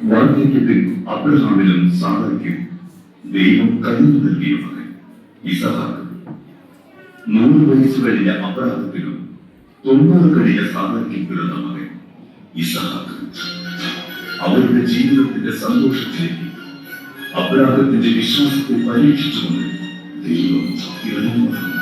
വാർദ്ധക്യത്തിൽ അബ്രഹാമിനും സാറായ്ക്കും ദൈവം കനിഞ്ഞു നൽകിയ മകൻ ഇസഹാക്ക്. 100 വയസ്സ് കഴിഞ്ഞ അബ്രഹാത്തിനും 90 കഴിഞ്ഞ സാറായ്ക്കും പിറന്ന മകൻ ഇസഹാക്ക്. അവരുടെ ജീവിതത്തിന്റെ സന്തോഷത്തിലേക്ക് അബ്രഹാത്തിന്റെ വിശ്വാസത്തെ പരീക്ഷിച്ചുകൊണ്ട് ദൈവം ഇറങ്ങി വന്നു.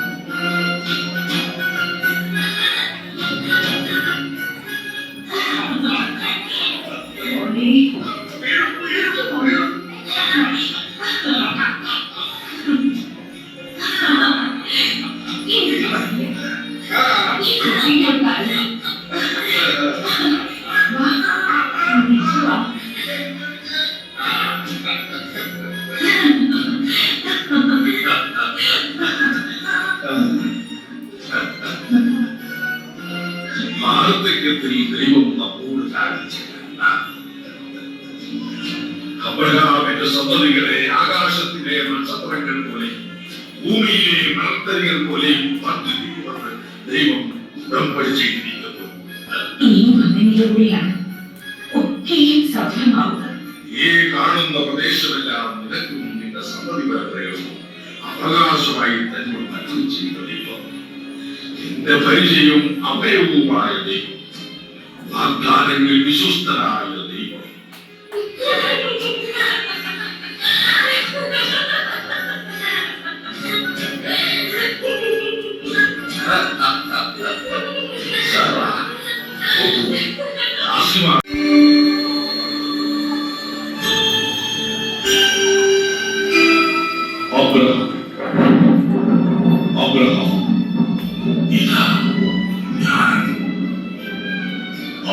ദൈവം നമ്മോട് അബ്രഹാമിന്റെ സന്തതികളെ ആകാശത്തിലെ നക്ഷത്രങ്ങൾ പോലെ ഭൂമിയിലെ മണത്തരികൾ പോലെയും വർദ്ധിപ്പിക്കുമെന്ന് ദൈവം ഉടമ്പടി ചെയ്തിരിക്കുന്നു. ഈ കാണുന്ന പ്രദേശമെല്ലാം നിനക്കും നിന്റെ സന്തതി പരമ്പരകളും അവകാശമായി തന്നോട് നന്ദി ചെയ്യുന്ന ദൈവം, നിന്റെ പരിചയവും അഭയവുമായ ദൈവം, വാഗ്ദാനങ്ങളിൽ വിശ്വസ്തനായ ദൈവം. അബ്രഹാം, ഇതാ ഞാൻ.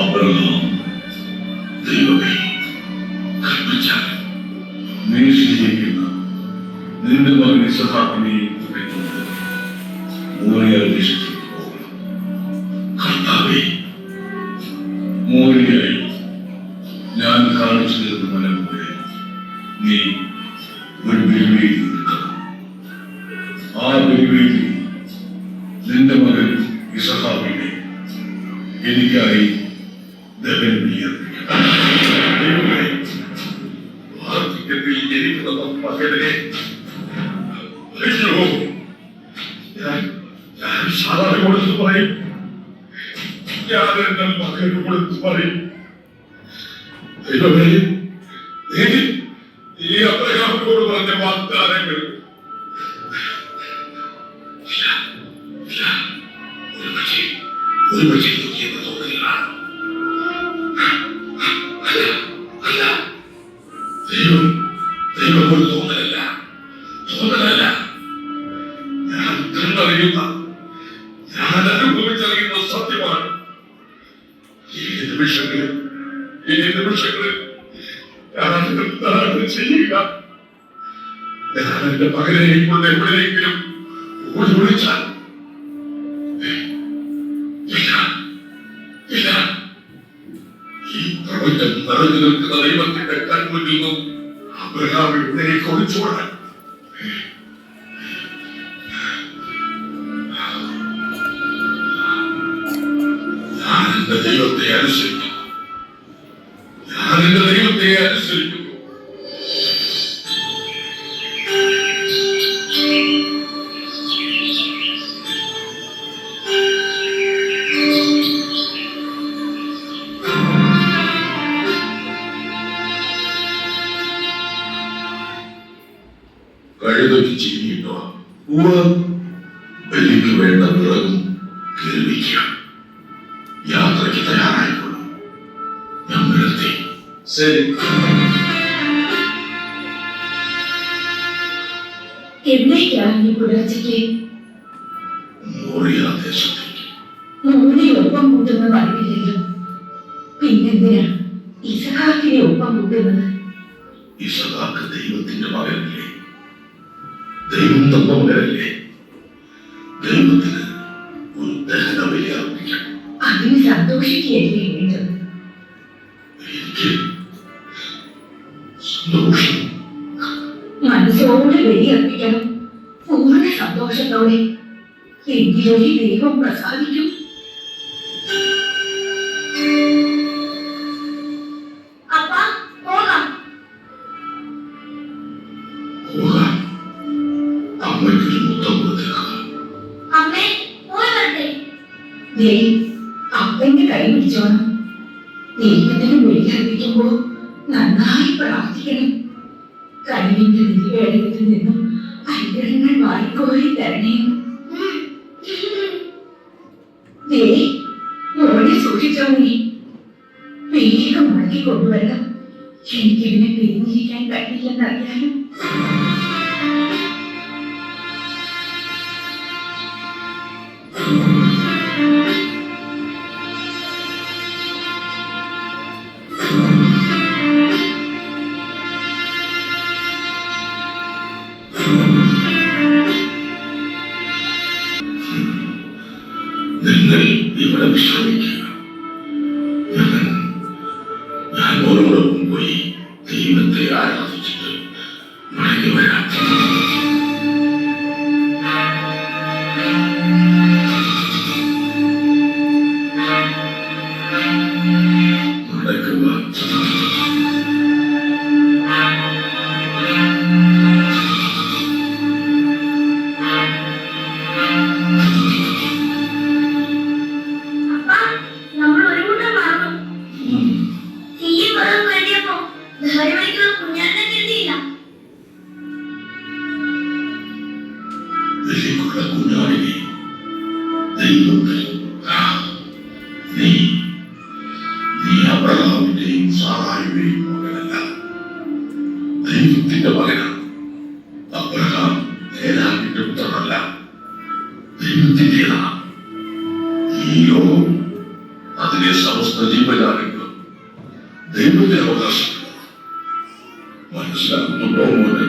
അബ്രഹാം, ദൈവമേ കൽപ്പിച്ചാൽ നീ സ്വീകരിക്കുന്ന നിന്റെ മകൻ ഇസഹാക്കിനെ കൂട്ടിക്കൊണ്ട് മോറിയ ദേശത്തേക്ക് പോകണം. കർത്താവേ, മോറിയയിൽ ഞാൻ കാണിച്ചു തരുന്ന മനം പോലെ നീ ഒരു ബലിവേദി ഒരുക്കണം. ആ ബലിവേദി നിന്റെ മകൻ ഇസഹാക്കിനെ എനിക്കായി വാർദ്ധക്യത്തിൽ ജനിക്കുന്ന മകനെ ഞാൻ സാധാരണ കൊടുത്തു പറയും, ഞാൻ എന്റെ മകന് കൊടുത്തു പറയും. ദൈവമേ, ഈ അബ്രഹാമിനോട് പറഞ്ഞ വാഗ്ദാനങ്ങൾ ഒരു പക്ഷേ തോന്നില്ല. ദൈവം ഒരു തോന്നലല്ല. ഞാൻ കണ്ടറിയുന്ന, ഞാൻ അനുഭവിച്ചറിയുന്ന സത്യമാണ്. ഈ നിമിഷങ്ങളിൽ ഞാൻ എന്താണ് ചെയ്യുക? ഞാൻ എന്റെ മകനെ കൊണ്ട് എവിടെയെങ്കിലും ഓടി വിളിച്ചാൽ ഈ പ്രപഞ്ചം നിറഞ്ഞു നിൽക്കുന്ന ദൈവത്തിന്റെ കൺമുന്നിൽ നിന്നും അബ്രഹാമിനെ ഒളിച്ചോടാൻ ഞാൻ എന്റെ ദൈവത്തെ അനുസരിക്കുന്നു. കഴുതൊക്കെ ചെയ്തിട്ടോ ബലിക്ക് വേണ്ട വിറകും കേൾവിക്കുക. യാത്രയ്ക്ക് തയ്യാറായിക്കൊള്ളു. ഞാൻ നിർത്തി. ശരി. എന്നേക്കാണ് ഈ പുലർച്ചയ്ക്ക് മോറിയ ദേശത്തേക്ക്? മോനെ ഒപ്പം കൂട്ടുന്നത് അറിയില്ലല്ലോ. പിന്നെന്തിനാ ഇസഹാക്കിനെ ഒപ്പം കൂട്ടുന്നത്? ഇസഹാക്ക് ദൈവത്തിന്റെ മകനല്ലേ? ദൈവം തന്ന മകനല്ലേ? ദൈവത്തിന് ഒരു ദഹന ബലി അർപ്പിക്കണം. അതിന് സന്തോഷിക്കുകയല്ലേ വേണ്ടത്? എനിക്ക് സന്തോഷം. മനസ്സോടെ ബലി അർപ്പിക്കണം, പൂർണ്ണ സന്തോഷത്തോടെ. എങ്കിലൊരു ദൈവം പ്രസാദിക്കും. അപ്പാ, പോകാം. ദേ, അപ്പന്റെ കൈ പിടിച്ചോണം. ദൈവത്തിന് വെളിയർപ്പിക്കുമ്പോ നന്നായി പ്രാർത്ഥിക്കണം. കഴിവിന്റെ നിധിവേടകത്തിൽ നിന്നും അനുഗ്രഹങ്ങൾ വാരിക്കോരി തരണേന്ന്. ദേ, മോനെ സൂക്ഷിച്ചോ നീ. വേഗം ഉണക്കി കൊണ്ടുവരണം. എനിക്കിതിനെ പിരിഞ്ഞിരിക്കാൻ കഴിയില്ലെന്നറിയാനും. നിങ്ങൾ ഇവിടെ വിശ്രമിക്കുക. ഞാൻ ഓരോടൊപ്പം പോയി ദൈവത്തെ ആരാധിച്ചിട്ട് മടങ്ങി വരാം. നടക്കുക. ഇതിലേക്കുള്ള കുഞ്ഞാടിനെ ദൈവത്തിൽ നീ അബ്രഹാമിന്റെയും സാറായുടെയും മകനല്ല, ദൈവത്തിന്റെ മകനാണ്. അബ്രഹാം നേരാവിന്റെ പുത്രനല്ല, ദൈവത്തിന്റേതാണ്. ഈ ലോകം അതിലെ സമസ്ത ജീവജാലങ്ങളും ദൈവത്തെ അവകാശപ്പെടുന്നു. മനസ്സിലാക്കുന്നുണ്ടോ മോന്?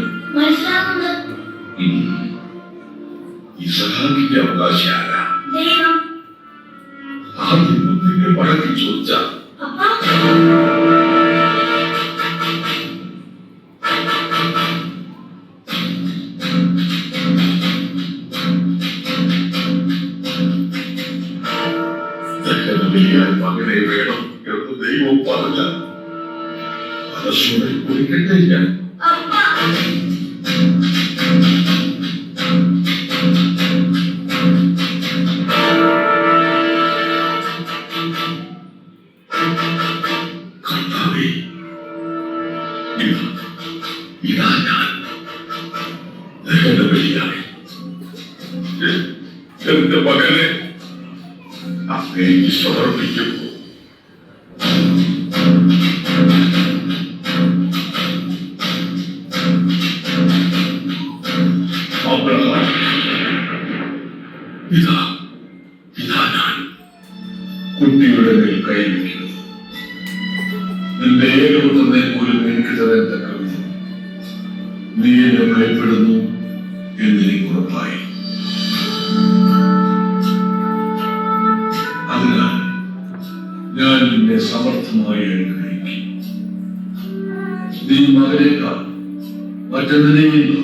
ഇസഹാക്കിന്റെ അവകാശി ആരാ? ആ ദൈവത്തിന്റെ മടക്കി ചോദിച്ചാൽ മകനെ വേണം എന്ന് ദൈവം പറഞ്ഞ മനസ്സോടെ കുറിക്കട്ടെ. ഞാൻ കർത്താവേ, ഇതാ ഞാൻ ബലിയായി എന്റെ മകനെ അങ്ങേക്ക് സമർപ്പിക്കുന്നു. ഇതാ ഞാൻ കുട്ടിയുടെ മേൽ കൈവയ്ക്കുന്നു. നിന്റെ ഏകപുത്രനെ പോലും എനിക്ക് തരാൻ തക്കവിധം നീ എന്നെ ഭയപ്പെടുന്നു എന്നെനിക്ക് ഉറപ്പായി. അതിനാൽ ഞാൻ നിന്നെ സമർത്ഥമായി അനുഗ്രഹിക്കും. നീ മകനേക്കാൾ മറ്റെന്തിനേയും